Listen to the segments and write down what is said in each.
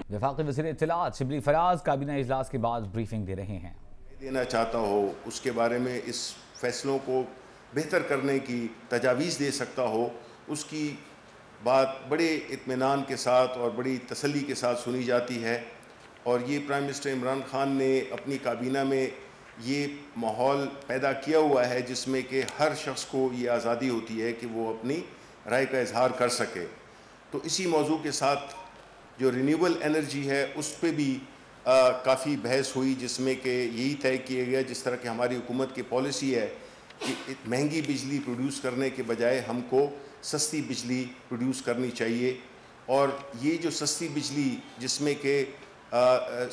वफाकी वज़ीर इत्तलात शिबली फराज काबीना इजलास के बाद ब्रीफिंग दे रहे हैं। देना चाहता हो उसके बारे में, इस फैसलों को बेहतर करने की तजावीज़ दे सकता हो, उसकी बात बड़े इत्मीनान के साथ और बड़ी तसल्ली के साथ सुनी जाती है। और ये प्राइम मिनिस्टर इमरान खान ने अपनी काबीना में ये माहौल पैदा किया हुआ है जिसमें कि हर शख्स को ये आज़ादी होती है कि वो अपनी राय का इजहार कर सके। तो इसी मौजू के साथ जो रिन्यूएबल एनर्जी है उस पर भी काफ़ी बहस हुई, जिसमें कि यही तय किया गया, जिस तरह की हमारी हुकूमत की पॉलिसी है कि महंगी बिजली प्रोड्यूस करने के बजाय हमको सस्ती बिजली प्रोड्यूस करनी चाहिए। और ये जो सस्ती बिजली जिसमें कि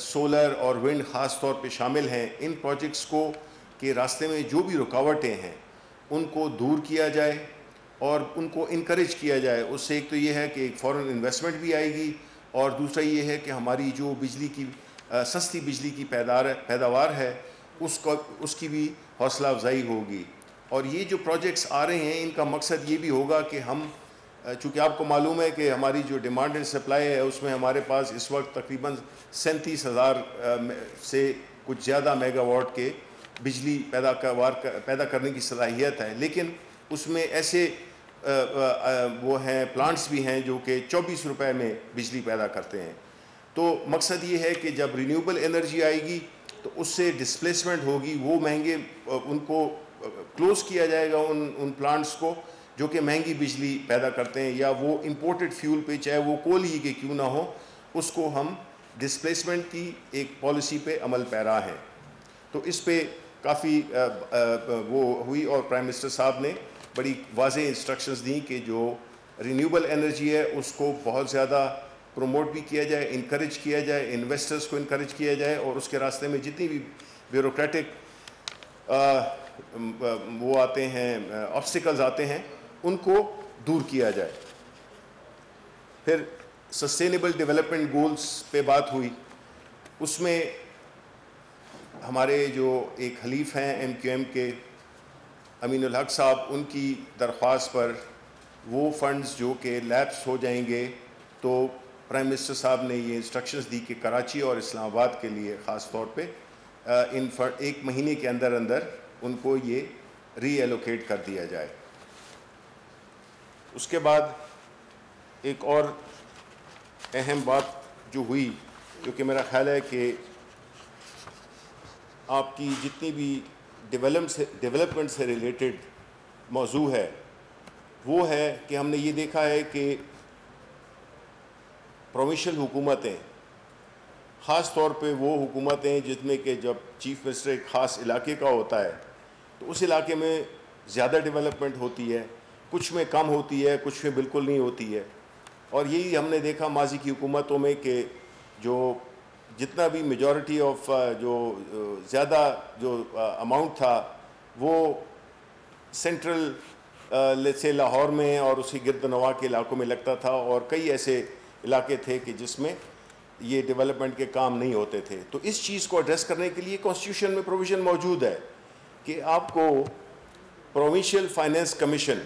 सोलर और विंड ख़ास तौर पे शामिल हैं, इन प्रोजेक्ट्स को के रास्ते में जो भी रुकावटें हैं उनको दूर किया जाए और उनको इनकरेज किया जाए। उससे एक तो ये है कि एक फ़ॉरेन इन्वेस्टमेंट भी आएगी, और दूसरा ये है कि हमारी जो बिजली की सस्ती बिजली की पैदावार है उसकी भी हौसला अफजाई होगी। और ये जो प्रोजेक्ट्स आ रहे हैं इनका मकसद ये भी होगा कि हम, चूँकि आपको मालूम है कि हमारी जो डिमांड एंड सप्लाई है उसमें हमारे पास इस वक्त तकरीबन 37,000 से कुछ ज़्यादा मेगावाट के बिजली पैदा करने की सलाहियत है, लेकिन उसमें ऐसे वो हैं प्लांट्स भी हैं जो कि 24 रुपए में बिजली पैदा करते हैं। तो मकसद ये है कि जब रिन्यूएबल एनर्जी आएगी तो उससे डिस्प्लेसमेंट होगी, वो महंगे उनको क्लोज़ किया जाएगा उन प्लांट्स को जो कि महंगी बिजली पैदा करते हैं, या वो इंपोर्टेड फ्यूल पे चाहे वो कोल ही के क्यों ना हो, उसको हम डिस्प्लेसमेंट की एक पॉलिसी पे अमल पैरा हैं। तो इस पे काफ़ी वो हुई और प्राइम मिनिस्टर साहब ने बड़ी वाज़ेह इंस्ट्रक्शंस दी कि जो रिन्यूएबल एनर्जी है उसको बहुत ज़्यादा प्रमोट भी किया जाए, इनकरेज किया जाए, इन्वेस्टर्स को इनकरेज किया जाए, और उसके रास्ते में जितनी भी ब्यूरोक्रेटिक वो आते हैं, ऑब्स्टिकल्स आते हैं, उनको दूर किया जाए। फिर सस्टेनेबल डेवलपमेंट गोल्स पे बात हुई, उसमें हमारे जो एक हलीफ हैं MQM के अमीनुल हक साहब, उनकी दरख्वास्त पर वो फंड्स जो कि लैप्स हो जाएंगे, तो प्राइम मिनिस्टर साहब ने ये इंस्ट्रक्शंस दी कि कराची और इस्लामाबाद के लिए ख़ास तौर पे इन 1 महीने के अंदर अंदर उनको ये रीएलोकेट कर दिया जाए। उसके बाद एक और अहम बात जो हुई, जो कि मेरा ख्याल है कि आपकी जितनी भी डेवलपमेंट से रिलेटेड मौजू है, वो है कि हमने ये देखा है कि प्रोविंशियल हुकूमतें, ख़ास तौर पे वो हुकूमतें जिसमें कि जब चीफ मिनिस्टर एक ख़ास इलाके का होता है तो उस इलाके में ज़्यादा डेवलपमेंट होती है, कुछ में कम होती है, कुछ में बिल्कुल नहीं होती है। और यही हमने देखा माजी की हुकूमतों में कि जो जितना भी मेजॉरिटी ऑफ जो ज़्यादा जो अमाउंट था वो सेंट्रल से लाहौर में और उसी गिरदनवा के इलाकों में लगता था, और कई ऐसे इलाके थे कि जिसमें ये डेवलपमेंट के काम नहीं होते थे। तो इस चीज़ को एड्रेस करने के लिए कॉन्स्टिट्यूशन में प्रोविज़न मौजूद है कि आपको प्रोविंशियल फाइनेंस कमीशन,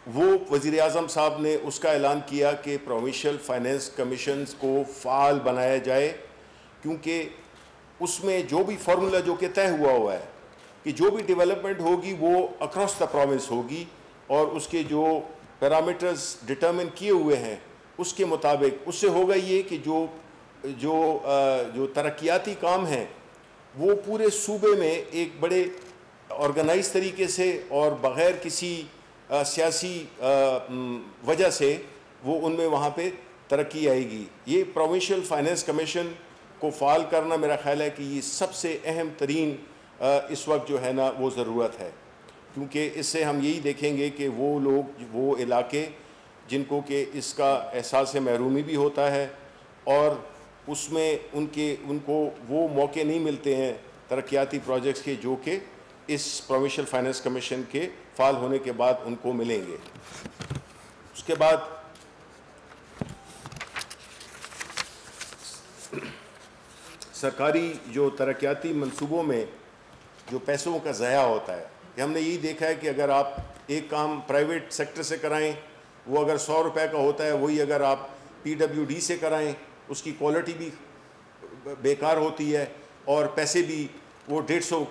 वो वज़ीर आज़म साहब ने उसका ऐलान किया कि प्रोविंशियल फाइनेंस कमीशन को फ़ाल बनाया जाए, क्योंकि उसमें जो भी फार्मूला जो कि तय हुआ है कि जो भी डेवलपमेंट होगी वो अक्रॉस द प्रोविंस होगी, और उसके जो पैरामीटर्स डिटरमिन किए हुए हैं उसके मुताबिक उससे होगा ये कि जो तरक्याती काम हैं वो पूरे सूबे में एक बड़े ऑर्गेनाइज तरीके से और बग़ैर किसी सियासी वजह से वो उनमें वहाँ पे तरक्की आएगी। ये प्रोविंशियल फाइनेंस कमीशन को फ़ाल करना मेरा ख़्याल है कि ये सबसे अहम तरीन इस वक्त जो है ना वो ज़रूरत है, क्योंकि इससे हम यही देखेंगे कि वो लोग, वो इलाके जिनको कि इसका एहसास महरूमी भी होता है और उसमें उनको वो मौके नहीं मिलते हैं तरक्याती प्रोजेक्ट्स के जो कि इस प्रोविंशियल फाइनेंस कमीशन के फ़ाल होने के बाद उनको मिलेंगे। उसके बाद सरकारी जो तरक्याती मंसूबों में जो पैसों का ज़ाया होता है, कि हमने यही देखा है कि अगर आप एक काम प्राइवेट सेक्टर से कराएं, वो अगर 100 रुपए का होता है, वही अगर आप PWD سے کرائیں اس کی کوالٹی بھی بیکار ہوتی ہے اور پیسے بھی وہ 150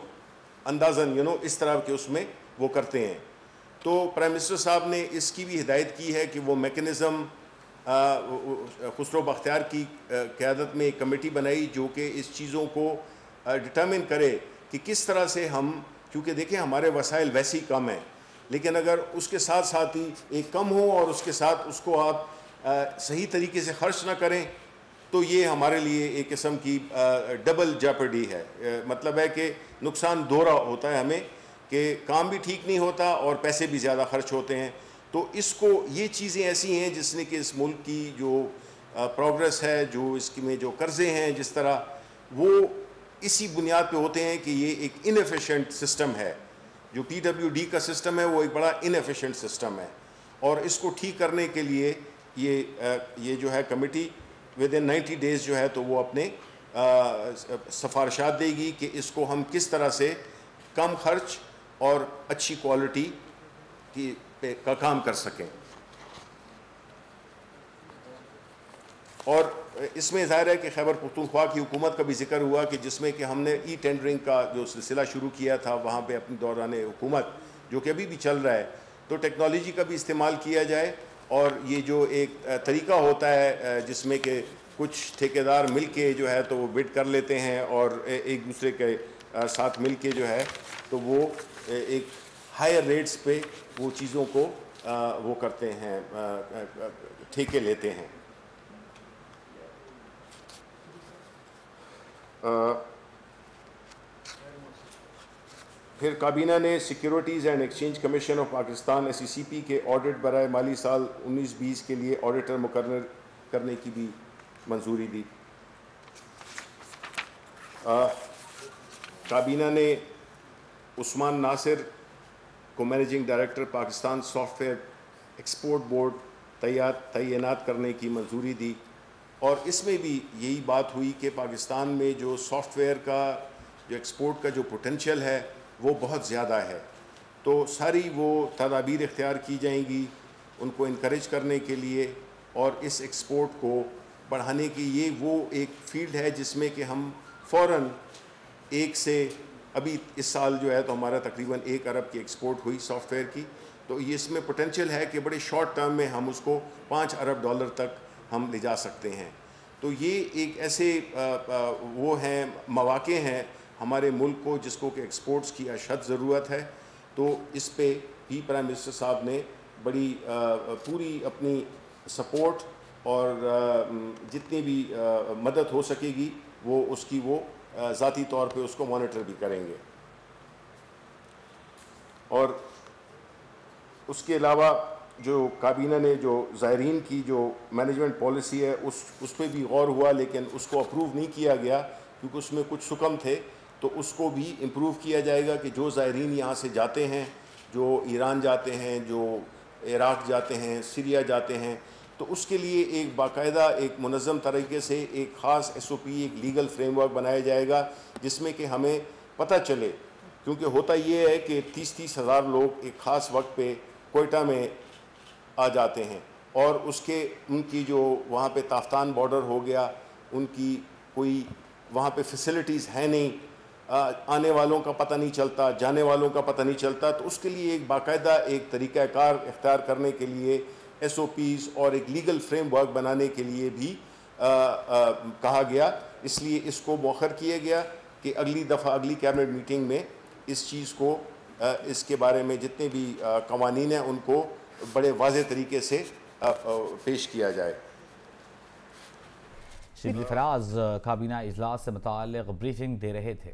اندازاً اس طرح کے اس میں وہ کرتے ہیں. تو پرائم منسٹر صاحب نے اس کی بھی ہدایت کی ہے کہ وہ میکنزم خسرو بختیار کی قیادت میں ایک کمیٹی بنائی جو کہ اس چیزوں کو ڈٹرمن کرے کہ کس طرح سے ہم, کیونکہ دیکھیں ہمارے وسائل ویسے ہی کم ہیں, لیکن اگر اس کے ساتھ ساتھ ہی ایک کم ہو اور اس کے ساتھ اس کو آپ صحیح طریقے سے خرچ نہ کریں تو یہ ہمارے لیے ایک قسم کی ڈبل جیپرڈی ہے. مطلب ہے کہ نقصان دوہرا ہوتا ہے ہمیں, کہ کام بھی ٹھیک نہیں ہوتا اور پیسے بھی زیادہ خرچ ہوتے ہیں. تو اس کو یہ چیزیں ایسی ہیں جس نے کہ اس ملک کی جو پروگرس ہے, جو اس میں جو قرضے ہیں جس طرح, وہ اسی بنیاد پہ ہوتے ہیں کہ یہ ایک انیفیشینٹ سسٹم ہے. جو PWD کا سسٹم ہے وہ ایک بڑا انیفیشینٹ سسٹم ہے, اور اس کو ٹھیک کرنے کے لیے یہ جو ہے کمیٹی ودن 90 days جو ہے تو وہ اپنے سفارشات دے گی کہ اس کو ہم کس طرح سے کم خرچ اور اچھی کوالٹی کا کام کر سکیں. اور اس میں ظاہر ہے کہ خیبر پختونخوا کی حکومت کا بھی ذکر ہوا کہ جس میں کہ ہم نے ای ٹینڈرنگ کا جو سلسلہ شروع کیا تھا وہاں پہ اپنی دوران حکومت, جو کہ ابھی بھی چل رہا ہے, تو ٹیکنالوجی کا بھی استعمال کیا جائے. اور یہ جو ایک طریقہ ہوتا ہے جس میں کہ کچھ ٹھیکیدار مل کے جو ہے تو وہ بڈ کر لیتے ہیں اور ایک دوسرے کے ساتھ مل کے جو ہے تو وہ ایک ہائر ریٹس پہ وہ چیزوں کو وہ کرتے ہیں, ٹھیکے لیتے ہیں. پھر کابینہ نے securities and exchange commission of Pakistan SECP کے آڈٹ برائے مالی سال 19-20 کے لیے آڈیٹر مقرر کرنے کی بھی منظوری دی. کابینہ نے عثمان ناصر کو managing director Pakistan soft where export board تعینات کرنے کی منظوری دی. اور اس میں بھی یہی بات ہوئی کہ پاکستان میں جو سافٹ ویئر کا جو ایکسپورٹ کا جو پوٹینشیل ہے وہ بہت زیادہ ہے, تو ساری وہ تدابیر اختیار کی جائیں گی ان کو انکریج کرنے کے لیے اور اس ایکسپورٹ کو بڑھانے کی. یہ وہ ایک فیلڈ ہے جس میں کہ ہم فوراً ایک سے ابھی اس سال جو ہے تو ہمارا تقریباً 1 ارب کی ایکسپورٹ ہوئی سافٹ ویئر کی, تو یہ اس میں پوٹینشیل ہے کہ بڑے شارٹ ٹرم میں ہم اس کو $5 ارب تک ہم لے جا سکتے ہیں. تو یہ ایک ایسے وہ ہیں مواقع ہیں ہمارے ملک کو جس کو کہ ایکسپورٹس کی اشد ضرورت ہے. تو اس پہ بھی پرائم منسٹر صاحب نے بڑی پوری اپنی سپورٹ اور جتنی بھی مدد ہو سکے گی وہ اس کی وہ ذاتی طور پہ اس کو مانیٹر بھی کریں گے. اور اس کے علاوہ جو کابینہ نے جو زائرین کی جو مینجمنٹ پالیسی ہے اس پہ بھی غور ہوا, لیکن اس کو اپروو نہیں کیا گیا کیونکہ اس میں کچھ حکم تھے. تو اس کو بھی امپروو کیا جائے گا کہ جو زائرین یہاں سے جاتے ہیں, جو ایران جاتے ہیں, جو عراق جاتے ہیں, سیریا جاتے ہیں, تو اس کے لیے ایک باقاعدہ ایک منظم طریقے سے ایک خاص SOP ایک لیگل فریم ورک بنایا جائے گا جس میں کہ ہمیں پتہ چلے. کیونکہ ہوتا یہ ہے کہ 30 ہزار لوگ ایک خاص وقت پہ کوئٹہ میں آ جاتے ہیں اور ان کی جو وہاں پہ تافتان بارڈر ہو گیا, ان کی کوئی وہاں پہ فیسلٹیز ہیں نہیں, آنے والوں کا پتہ نہیں چلتا, جانے والوں کا پتہ نہیں چلتا. تو اس کے لیے ایک باقاعدہ ایک طریقہ کار اختیار کرنے کے لیے SOPs اور ایک لیگل فریم ورک بنانے کے لیے بھی کہا گیا. اس لیے اس کو مؤخر کیا گیا کہ اگلی دفعہ اگلی کیبنٹ میٹنگ میں اس چیز کو اس کے بارے میں جتنے بھی قوانین ہیں ان کو بڑے واضح طریقے سے پیش کیا جائے. شبلی فراز کابینہ اجلاس سے متعلق بریفنگ دے رہے تھے.